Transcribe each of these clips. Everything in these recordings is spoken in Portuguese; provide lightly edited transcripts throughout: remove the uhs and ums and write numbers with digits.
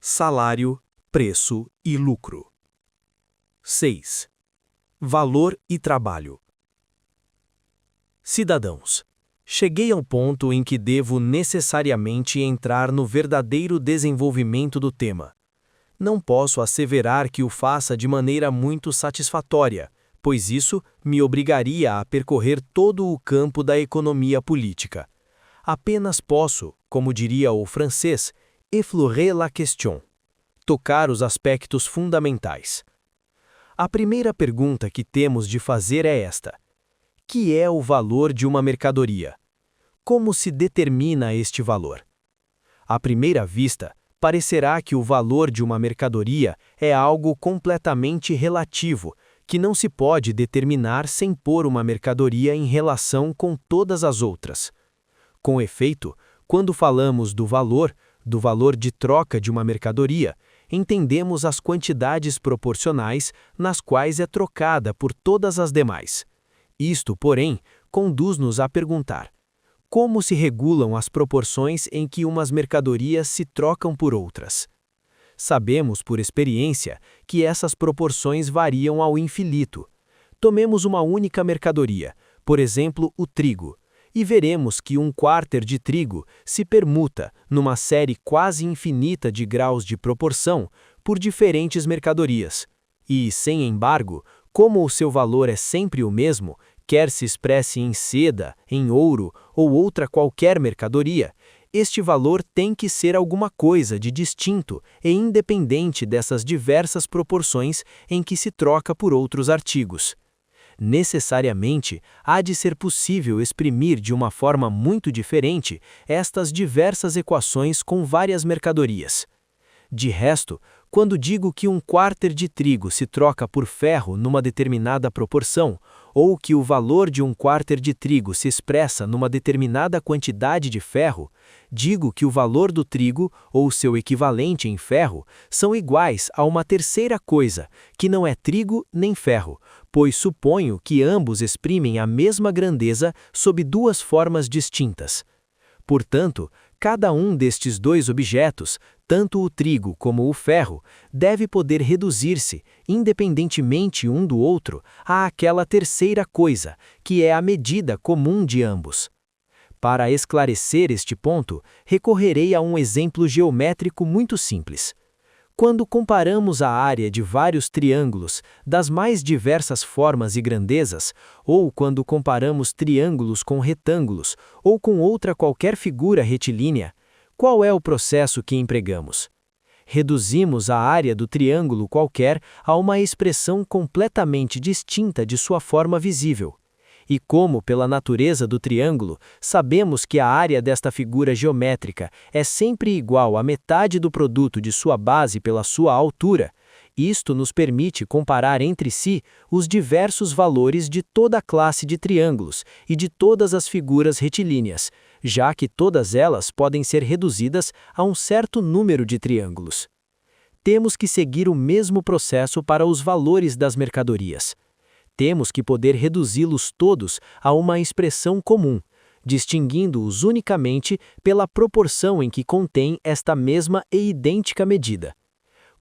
salário, preço e lucro. 6. Valor e trabalho. Cidadãos, cheguei ao ponto em que devo necessariamente entrar no verdadeiro desenvolvimento do tema. Não posso asseverar que o faça de maneira muito satisfatória, pois isso me obrigaria a percorrer todo o campo da economia política. Apenas posso, como diria o francês, effleurer la question, tocar os aspectos fundamentais. A primeira pergunta que temos de fazer é esta: que é o valor de uma mercadoria? Como se determina este valor? À primeira vista, parecerá que o valor de uma mercadoria é algo completamente relativo, que não se pode determinar sem pôr uma mercadoria em relação com todas as outras. Com efeito, quando falamos do valor de troca de uma mercadoria, entendemos as quantidades proporcionais nas quais é trocada por todas as demais. Isto, porém, conduz-nos a perguntar: como se regulam as proporções em que umas mercadorias se trocam por outras? Sabemos por experiência que essas proporções variam ao infinito. Tomemos uma única mercadoria, por exemplo, o trigo, e veremos que um quarter de trigo se permuta, numa série quase infinita de graus de proporção, por diferentes mercadorias. E, sem embargo, como o seu valor é sempre o mesmo, quer se expresse em seda, em ouro ou outra qualquer mercadoria, este valor tem que ser alguma coisa de distinto e independente dessas diversas proporções em que se troca por outros artigos. Necessariamente, há de ser possível exprimir de uma forma muito diferente estas diversas equações com várias mercadorias. De resto, quando digo que um quarter de trigo se troca por ferro numa determinada proporção, ou que o valor de um quarter de trigo se expressa numa determinada quantidade de ferro, digo que o valor do trigo, ou seu equivalente em ferro, são iguais a uma terceira coisa, que não é trigo nem ferro, pois suponho que ambos exprimem a mesma grandeza sob duas formas distintas. Portanto, cada um destes dois objetos, tanto o trigo como o ferro, deve poder reduzir-se, independentemente um do outro, àquela terceira coisa, que é a medida comum de ambos. Para esclarecer este ponto, recorrerei a um exemplo geométrico muito simples. Quando comparamos a área de vários triângulos, das mais diversas formas e grandezas, ou quando comparamos triângulos com retângulos, ou com outra qualquer figura retilínea, qual é o processo que empregamos? Reduzimos a área do triângulo qualquer a uma expressão completamente distinta de sua forma visível. E como, pela natureza do triângulo, sabemos que a área desta figura geométrica é sempre igual à metade do produto de sua base pela sua altura, isto nos permite comparar entre si os diversos valores de toda a classe de triângulos e de todas as figuras retilíneas, já que todas elas podem ser reduzidas a um certo número de triângulos. Temos que seguir o mesmo processo para os valores das mercadorias. Temos que poder reduzi-los todos a uma expressão comum, distinguindo-os unicamente pela proporção em que contém esta mesma e idêntica medida.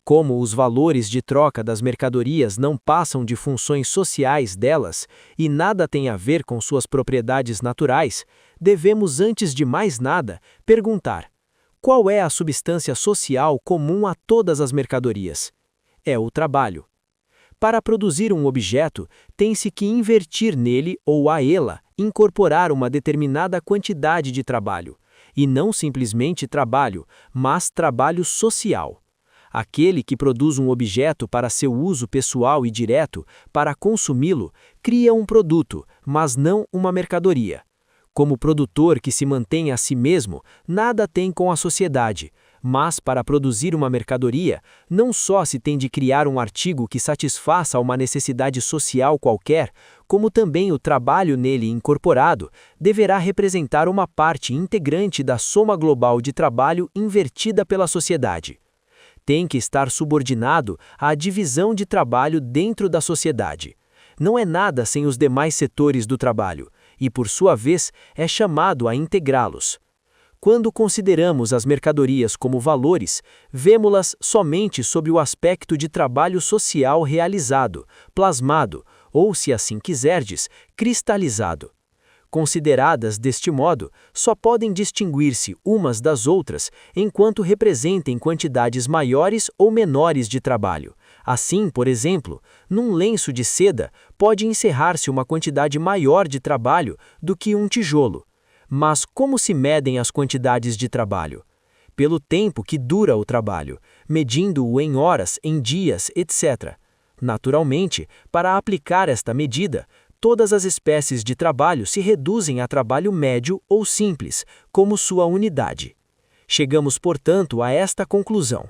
Como os valores de troca das mercadorias não passam de funções sociais delas e nada tem a ver com suas propriedades naturais, devemos, antes de mais nada, perguntar: qual é a substância social comum a todas as mercadorias? É o trabalho. Para produzir um objeto, tem-se que invertir nele ou a ela, incorporar uma determinada quantidade de trabalho, e não simplesmente trabalho, mas trabalho social. Aquele que produz um objeto para seu uso pessoal e direto, para consumi-lo, cria um produto, mas não uma mercadoria. Como produtor que se mantém a si mesmo, nada tem com a sociedade, mas para produzir uma mercadoria, não só se tem de criar um artigo que satisfaça a uma necessidade social qualquer, como também o trabalho nele incorporado deverá representar uma parte integrante da soma global de trabalho invertida pela sociedade. Tem que estar subordinado à divisão de trabalho dentro da sociedade. Não é nada sem os demais setores do trabalho, e por sua vez é chamado a integrá-los. Quando consideramos as mercadorias como valores, vemo-las somente sob o aspecto de trabalho social realizado, plasmado, ou, se assim quiserdes, cristalizado. Consideradas deste modo, só podem distinguir-se umas das outras enquanto representem quantidades maiores ou menores de trabalho. Assim, por exemplo, num lenço de seda pode encerrar-se uma quantidade maior de trabalho do que um tijolo. Mas como se medem as quantidades de trabalho? Pelo tempo que dura o trabalho, medindo-o em horas, em dias, etc. Naturalmente, para aplicar esta medida, todas as espécies de trabalho se reduzem a trabalho médio ou simples, como sua unidade. Chegamos, portanto, a esta conclusão.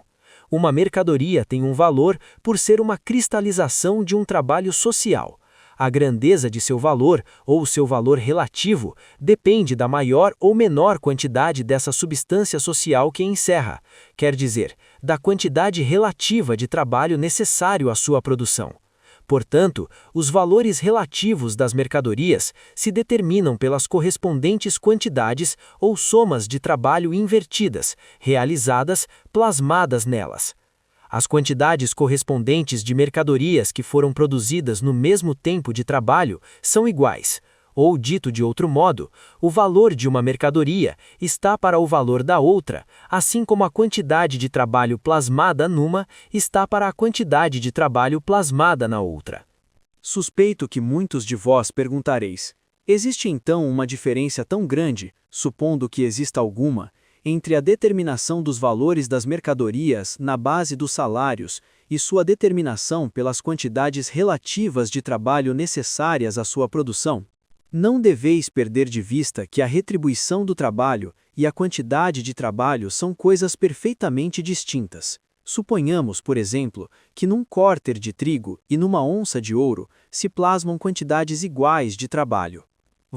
Uma mercadoria tem um valor por ser uma cristalização de um trabalho social. A grandeza de seu valor, ou seu valor relativo, depende da maior ou menor quantidade dessa substância social que encerra, quer dizer, da quantidade relativa de trabalho necessário à sua produção. Portanto, os valores relativos das mercadorias se determinam pelas correspondentes quantidades ou somas de trabalho invertidas, realizadas, plasmadas nelas. As quantidades correspondentes de mercadorias que foram produzidas no mesmo tempo de trabalho são iguais. Ou, dito de outro modo, o valor de uma mercadoria está para o valor da outra, assim como a quantidade de trabalho plasmada numa está para a quantidade de trabalho plasmada na outra. Suspeito que muitos de vós perguntareis: existe então uma diferença tão grande, supondo que exista alguma, entre a determinação dos valores das mercadorias na base dos salários e sua determinação pelas quantidades relativas de trabalho necessárias à sua produção? Não deveis perder de vista que a retribuição do trabalho e a quantidade de trabalho são coisas perfeitamente distintas. Suponhamos, por exemplo, que num quarter de trigo e numa onça de ouro se plasmam quantidades iguais de trabalho.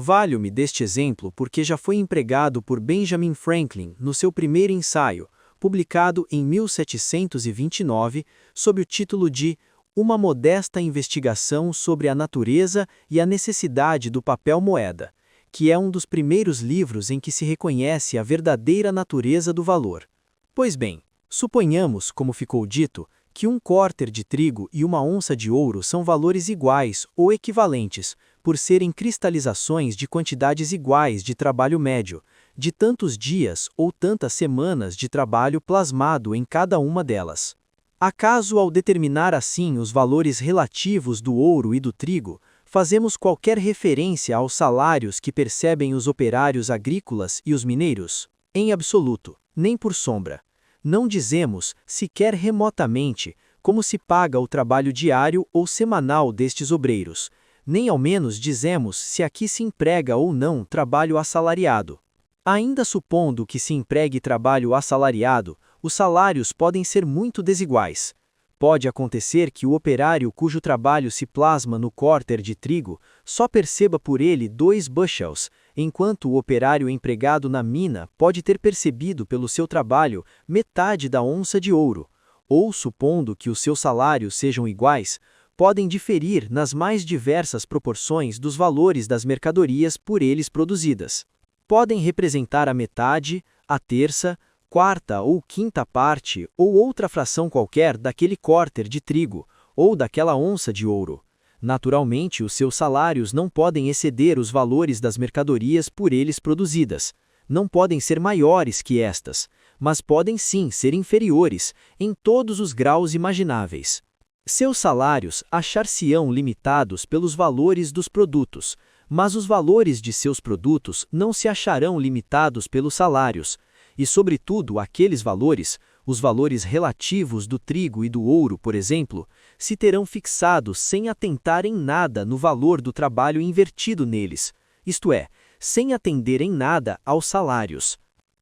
Valho-me deste exemplo porque já foi empregado por Benjamin Franklin no seu primeiro ensaio, publicado em 1729, sob o título de Uma modesta investigação sobre a natureza e a necessidade do papel moeda, que é um dos primeiros livros em que se reconhece a verdadeira natureza do valor. Pois bem, suponhamos, como ficou dito, que um quarter de trigo e uma onça de ouro são valores iguais ou equivalentes, por serem cristalizações de quantidades iguais de trabalho médio, de tantos dias ou tantas semanas de trabalho plasmado em cada uma delas. Acaso, ao determinar assim os valores relativos do ouro e do trigo, fazemos qualquer referência aos salários que percebem os operários agrícolas e os mineiros? Em absoluto, nem por sombra. Não dizemos, sequer remotamente, como se paga o trabalho diário ou semanal destes obreiros, nem ao menos dizemos se aqui se emprega ou não trabalho assalariado. Ainda supondo que se empregue trabalho assalariado, os salários podem ser muito desiguais. Pode acontecer que o operário cujo trabalho se plasma no quarter de trigo só perceba por ele 2 bushels, enquanto o operário empregado na mina pode ter percebido pelo seu trabalho metade da onça de ouro. Ou, supondo que os seus salários sejam iguais, podem diferir nas mais diversas proporções dos valores das mercadorias por eles produzidas. Podem representar a metade, a terça, quarta ou quinta parte ou outra fração qualquer daquele quarter de trigo ou daquela onça de ouro. Naturalmente, os seus salários não podem exceder os valores das mercadorias por eles produzidas. Não podem ser maiores que estas, mas podem sim ser inferiores, em todos os graus imagináveis. Seus salários achar-se-ão limitados pelos valores dos produtos, mas os valores de seus produtos não se acharão limitados pelos salários, e sobretudo aqueles valores, os valores relativos do trigo e do ouro, por exemplo, se terão fixado sem atentar em nada no valor do trabalho invertido neles, isto é, sem atender em nada aos salários.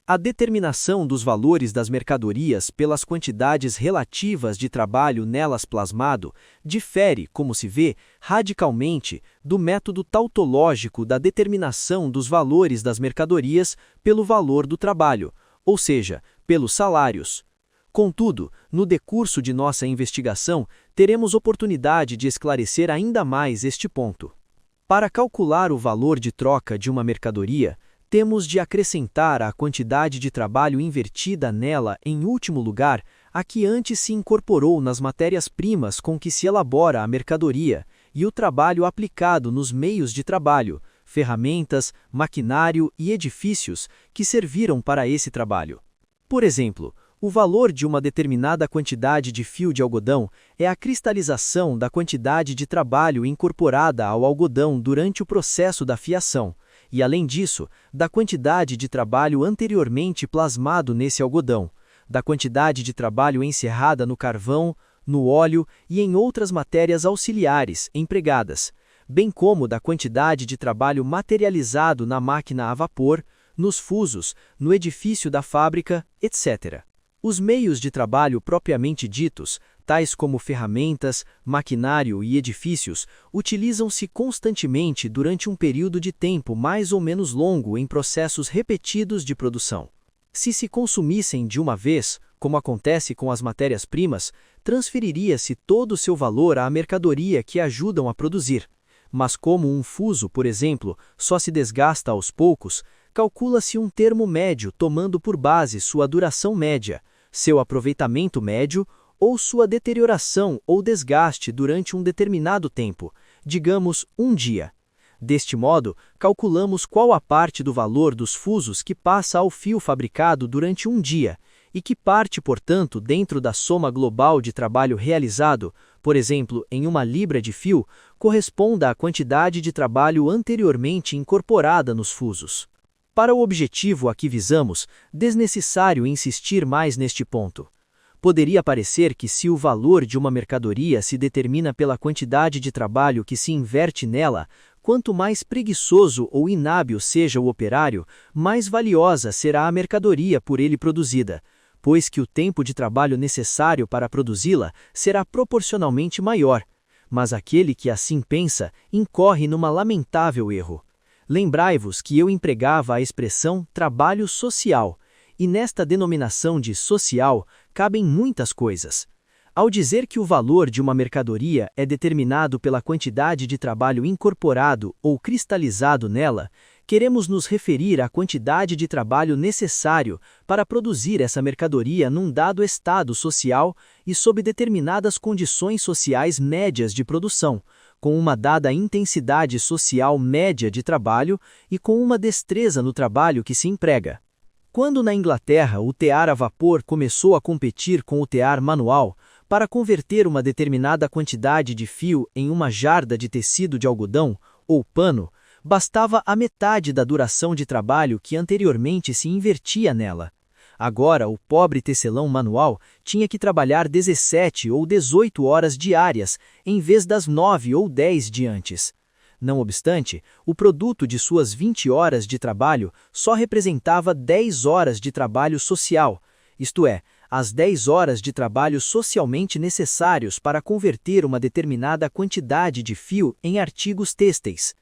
A determinação dos valores das mercadorias pelas quantidades relativas de trabalho nelas plasmado difere, como se vê, radicalmente do método tautológico da determinação dos valores das mercadorias pelo valor do trabalho, ou seja, pelos salários. Contudo, no decurso de nossa investigação, teremos oportunidade de esclarecer ainda mais este ponto. Para calcular o valor de troca de uma mercadoria, temos de acrescentar a quantidade de trabalho invertida nela, em último lugar, a que antes se incorporou nas matérias-primas com que se elabora a mercadoria, e o trabalho aplicado nos meios de trabalho, ferramentas, maquinário e edifícios que serviram para esse trabalho. Por exemplo, o valor de uma determinada quantidade de fio de algodão é a cristalização da quantidade de trabalho incorporada ao algodão durante o processo da fiação, e, além disso, da quantidade de trabalho anteriormente plasmado nesse algodão, da quantidade de trabalho encerrada no carvão, no óleo e em outras matérias auxiliares empregadas, bem como da quantidade de trabalho materializado na máquina a vapor, nos fusos, no edifício da fábrica, etc. Os meios de trabalho propriamente ditos, tais como ferramentas, maquinário e edifícios, utilizam-se constantemente durante um período de tempo mais ou menos longo em processos repetidos de produção. Se consumissem de uma vez, como acontece com as matérias-primas, transferiria-se todo o seu valor à mercadoria que ajudam a produzir. Mas como um fuso, por exemplo, só se desgasta aos poucos, calcula-se um termo médio tomando por base sua duração média, seu aproveitamento médio ou sua deterioração ou desgaste durante um determinado tempo, digamos, um dia. Deste modo, calculamos qual a parte do valor dos fusos que passa ao fio fabricado durante um dia, e que parte, portanto, dentro da soma global de trabalho realizado, por exemplo, em uma libra de fio, corresponda à quantidade de trabalho anteriormente incorporada nos fusos. Para o objetivo a que visamos, desnecessário insistir mais neste ponto. Poderia parecer que se o valor de uma mercadoria se determina pela quantidade de trabalho que se inverte nela, quanto mais preguiçoso ou inábil seja o operário, mais valiosa será a mercadoria por ele produzida, pois que o tempo de trabalho necessário para produzi-la será proporcionalmente maior. Mas aquele que assim pensa, incorre numa lamentável erro. Lembrai-vos que eu empregava a expressão trabalho social, e nesta denominação de social cabem muitas coisas. Ao dizer que o valor de uma mercadoria é determinado pela quantidade de trabalho incorporado ou cristalizado nela, queremos nos referir à quantidade de trabalho necessário para produzir essa mercadoria num dado estado social e sob determinadas condições sociais médias de produção, com uma dada intensidade social média de trabalho e com uma destreza no trabalho que se emprega. Quando na Inglaterra o tear a vapor começou a competir com o tear manual, para converter uma determinada quantidade de fio em uma jarda de tecido de algodão, ou pano, bastava a metade da duração de trabalho que anteriormente se invertia nela. Agora, o pobre tecelão manual tinha que trabalhar 17 ou 18 horas diárias, em vez das 9 ou 10 de antes. Não obstante, o produto de suas 20 horas de trabalho só representava 10 horas de trabalho social, isto é, as 10 horas de trabalho socialmente necessários para converter uma determinada quantidade de fio em artigos têxteis.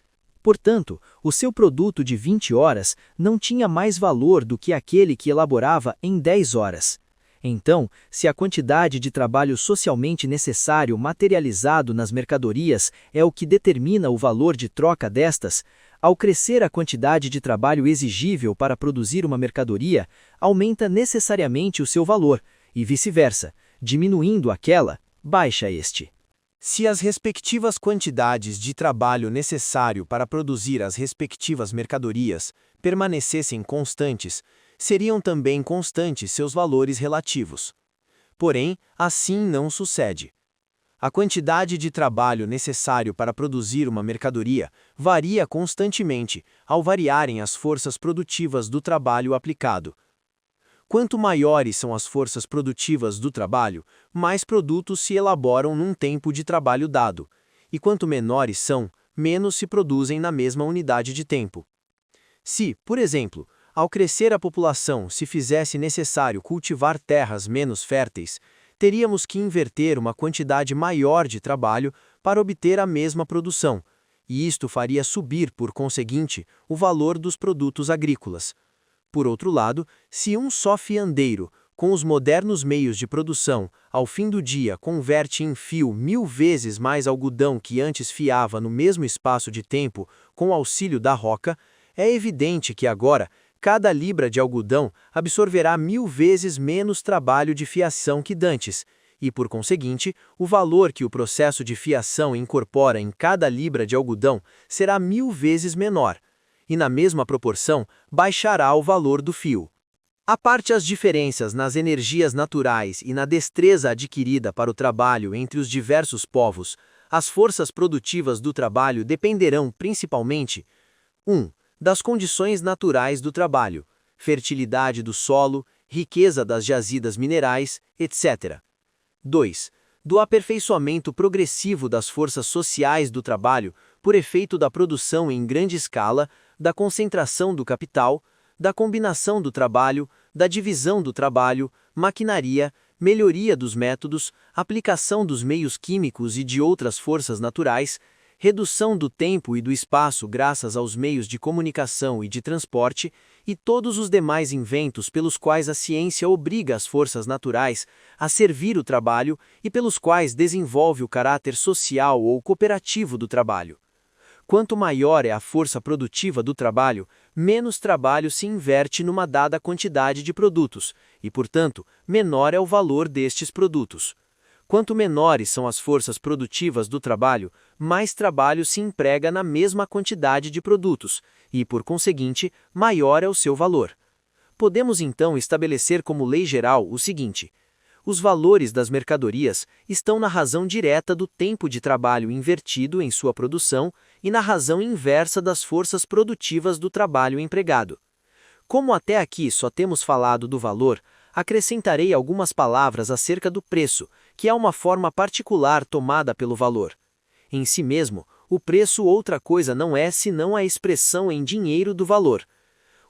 Portanto, o seu produto de 20 horas não tinha mais valor do que aquele que elaborava em 10 horas. Então, se a quantidade de trabalho socialmente necessário materializado nas mercadorias é o que determina o valor de troca destas, ao crescer a quantidade de trabalho exigível para produzir uma mercadoria, aumenta necessariamente o seu valor, e vice-versa, diminuindo aquela, baixa este. Se as respectivas quantidades de trabalho necessário para produzir as respectivas mercadorias permanecessem constantes, seriam também constantes seus valores relativos. Porém, assim não sucede. A quantidade de trabalho necessário para produzir uma mercadoria varia constantemente, ao variarem as forças produtivas do trabalho aplicado. Quanto maiores são as forças produtivas do trabalho, mais produtos se elaboram num tempo de trabalho dado, e quanto menores são, menos se produzem na mesma unidade de tempo. Se, por exemplo, ao crescer a população se fizesse necessário cultivar terras menos férteis, teríamos que inverter uma quantidade maior de trabalho para obter a mesma produção, e isto faria subir, por conseguinte, o valor dos produtos agrícolas. Por outro lado, se um só fiandeiro, com os modernos meios de produção, ao fim do dia converte em fio 1000 vezes mais algodão que antes fiava no mesmo espaço de tempo com o auxílio da roca, É evidente que agora, cada libra de algodão absorverá 1000 vezes menos trabalho de fiação que dantes, e, por conseguinte, o valor que o processo de fiação incorpora em cada libra de algodão será 1000 vezes menor, e, na mesma proporção, baixará o valor do fio. À parte as diferenças nas energias naturais e na destreza adquirida para o trabalho entre os diversos povos, as forças produtivas do trabalho dependerão principalmente 1. Das condições naturais do trabalho, fertilidade do solo, riqueza das jazidas minerais, etc. 2. Do aperfeiçoamento progressivo das forças sociais do trabalho por efeito da produção em grande escala, da concentração do capital, da combinação do trabalho, da divisão do trabalho, maquinaria, melhoria dos métodos, aplicação dos meios químicos e de outras forças naturais, redução do tempo e do espaço graças aos meios de comunicação e de transporte, e todos os demais inventos pelos quais a ciência obriga as forças naturais a servir o trabalho e pelos quais desenvolve o caráter social ou cooperativo do trabalho. Quanto maior é a força produtiva do trabalho, menos trabalho se inverte numa dada quantidade de produtos, e, portanto, menor é o valor destes produtos. Quanto menores são as forças produtivas do trabalho, mais trabalho se emprega na mesma quantidade de produtos, e, por conseguinte, maior é o seu valor. Podemos então estabelecer como lei geral o seguinte: os valores das mercadorias estão na razão direta do tempo de trabalho invertido em sua produção e na razão inversa das forças produtivas do trabalho empregado. Como até aqui só temos falado do valor, acrescentarei algumas palavras acerca do preço, que é uma forma particular tomada pelo valor. Em si mesmo, o preço outra coisa não é senão a expressão em dinheiro do valor.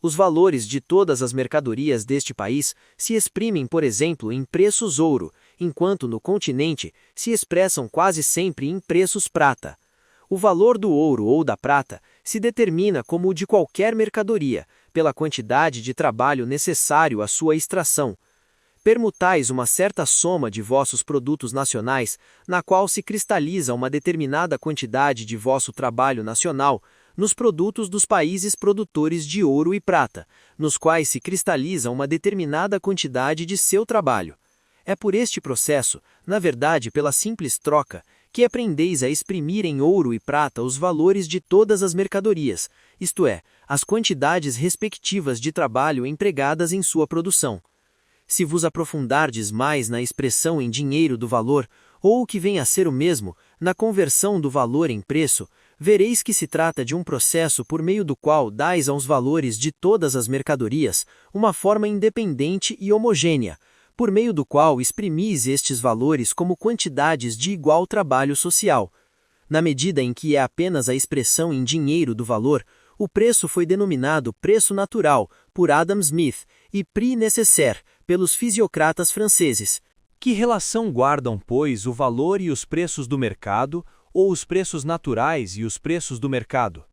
Os valores de todas as mercadorias deste país se exprimem, por exemplo, em preços ouro, enquanto no continente se expressam quase sempre em preços prata. O valor do ouro ou da prata se determina como o de qualquer mercadoria, pela quantidade de trabalho necessário à sua extração. Permutais uma certa soma de vossos produtos nacionais, na qual se cristaliza uma determinada quantidade de vosso trabalho nacional, nos produtos dos países produtores de ouro e prata, nos quais se cristaliza uma determinada quantidade de seu trabalho. É por este processo, na verdade pela simples troca, que aprendeis a exprimir em ouro e prata os valores de todas as mercadorias, isto é, as quantidades respectivas de trabalho empregadas em sua produção. Se vos aprofundardes mais na expressão em dinheiro do valor, ou o que vem a ser o mesmo, na conversão do valor em preço, vereis que se trata de um processo por meio do qual dais aos valores de todas as mercadorias uma forma independente e homogênea, por meio do qual exprimis estes valores como quantidades de igual trabalho social. Na medida em que é apenas a expressão em dinheiro do valor, o preço foi denominado preço natural por Adam Smith e prix nécessaire pelos fisiocratas franceses. Que relação guardam, pois, o valor e os preços do mercado, ou os preços naturais e os preços do mercado?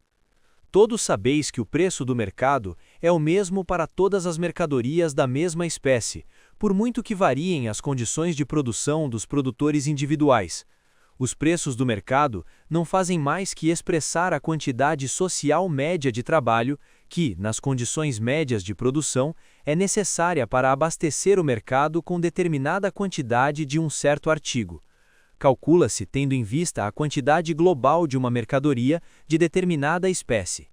Todos sabeis que o preço do mercado é o mesmo para todas as mercadorias da mesma espécie, por muito que variem as condições de produção dos produtores individuais. Os preços do mercado não fazem mais que expressar a quantidade social média de trabalho que, nas condições médias de produção, é necessária para abastecer o mercado com determinada quantidade de um certo artigo. Calcula-se tendo em vista a quantidade global de uma mercadoria de determinada espécie.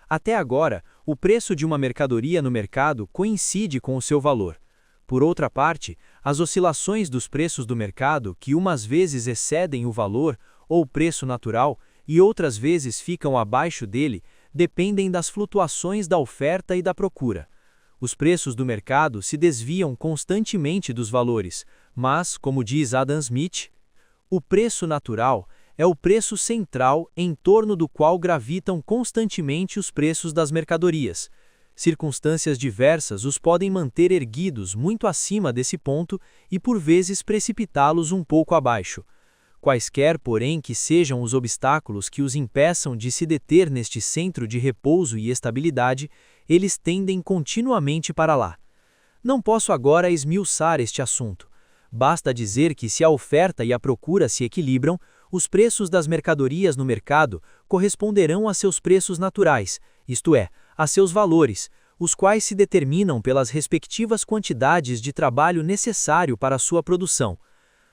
Até agora, o preço de uma mercadoria no mercado coincide com o seu valor. Por outra parte, as oscilações dos preços do mercado, que umas vezes excedem o valor ou preço natural e outras vezes ficam abaixo dele, dependem das flutuações da oferta e da procura. Os preços do mercado se desviam constantemente dos valores, mas, como diz Adam Smith, o preço natural é o preço central em torno do qual gravitam constantemente os preços das mercadorias. Circunstâncias diversas os podem manter erguidos muito acima desse ponto e por vezes precipitá-los um pouco abaixo. Quaisquer, porém, que sejam os obstáculos que os impeçam de se deter neste centro de repouso e estabilidade, eles tendem continuamente para lá. Não posso agora esmiuçar este assunto. Basta dizer que se a oferta e a procura se equilibram, os preços das mercadorias no mercado corresponderão a seus preços naturais, isto é, a seus valores, os quais se determinam pelas respectivas quantidades de trabalho necessário para a sua produção.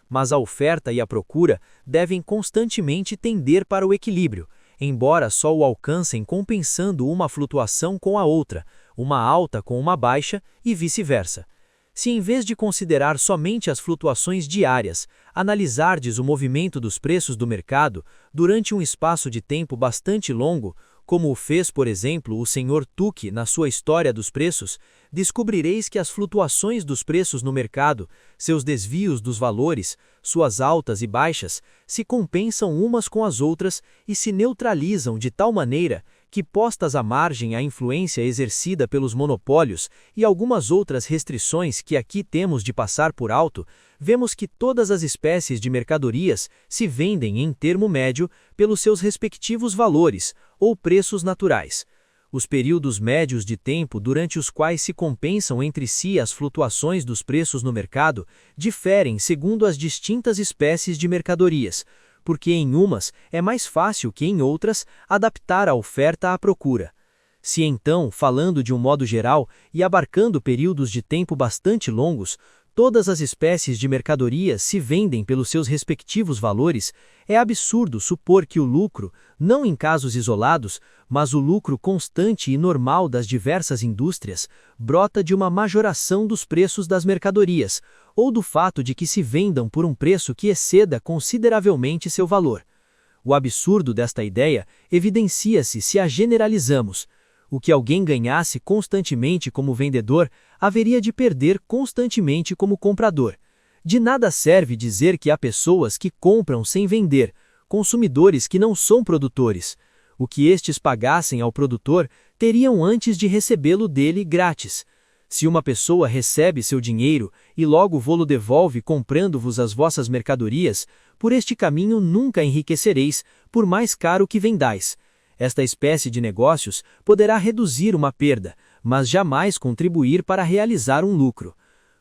Mas a oferta e a procura devem constantemente tender para o equilíbrio, embora só o alcancem compensando uma flutuação com a outra, uma alta com uma baixa e vice-versa. Se em vez de considerar somente as flutuações diárias, analisardes o movimento dos preços do mercado durante um espaço de tempo bastante longo, como o fez, por exemplo, o Sr. Tuque na sua História dos Preços, descobrireis que as flutuações dos preços no mercado, seus desvios dos valores, suas altas e baixas, se compensam umas com as outras e se neutralizam de tal maneira que, postas à margem a influência exercida pelos monopólios e algumas outras restrições que aqui temos de passar por alto, vemos que todas as espécies de mercadorias se vendem em termo médio pelos seus respectivos valores ou preços naturais. Os períodos médios de tempo durante os quais se compensam entre si as flutuações dos preços no mercado diferem segundo as distintas espécies de mercadorias, porque em umas é mais fácil que em outras adaptar a oferta à procura. Se então, falando de um modo geral e abarcando períodos de tempo bastante longos, todas as espécies de mercadorias se vendem pelos seus respectivos valores, é absurdo supor que o lucro, não em casos isolados, mas o lucro constante e normal das diversas indústrias, brota de uma majoração dos preços das mercadorias, ou do fato de que se vendam por um preço que exceda consideravelmente seu valor. O absurdo desta ideia evidencia-se se a generalizamos. O que alguém ganhasse constantemente como vendedor, haveria de perder constantemente como comprador. De nada serve dizer que há pessoas que compram sem vender, consumidores que não são produtores. O que estes pagassem ao produtor, teriam antes de recebê-lo dele grátis. Se uma pessoa recebe seu dinheiro e logo vô-lo devolve comprando-vos as vossas mercadorias, por este caminho nunca enriquecereis, por mais caro que vendais. Esta espécie de negócios poderá reduzir uma perda, mas jamais contribuir para realizar um lucro.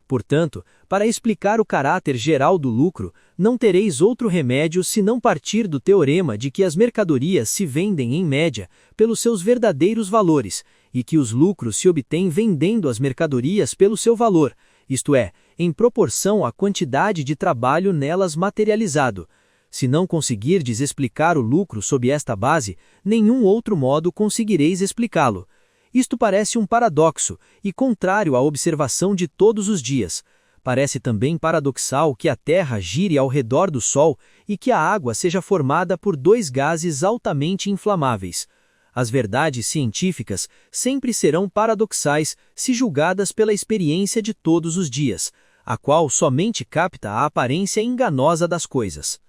Portanto, para explicar o caráter geral do lucro, não tereis outro remédio senão partir do teorema de que as mercadorias se vendem em média pelos seus verdadeiros valores, e que os lucros se obtêm vendendo as mercadorias pelo seu valor, isto é, em proporção à quantidade de trabalho nelas materializado. Se não conseguirdes explicar o lucro sob esta base, nenhum outro modo conseguireis explicá-lo. Isto parece um paradoxo e contrário à observação de todos os dias. Parece também paradoxal que a Terra gire ao redor do Sol e que a água seja formada por dois gases altamente inflamáveis. As verdades científicas sempre serão paradoxais se julgadas pela experiência de todos os dias, a qual somente capta a aparência enganosa das coisas.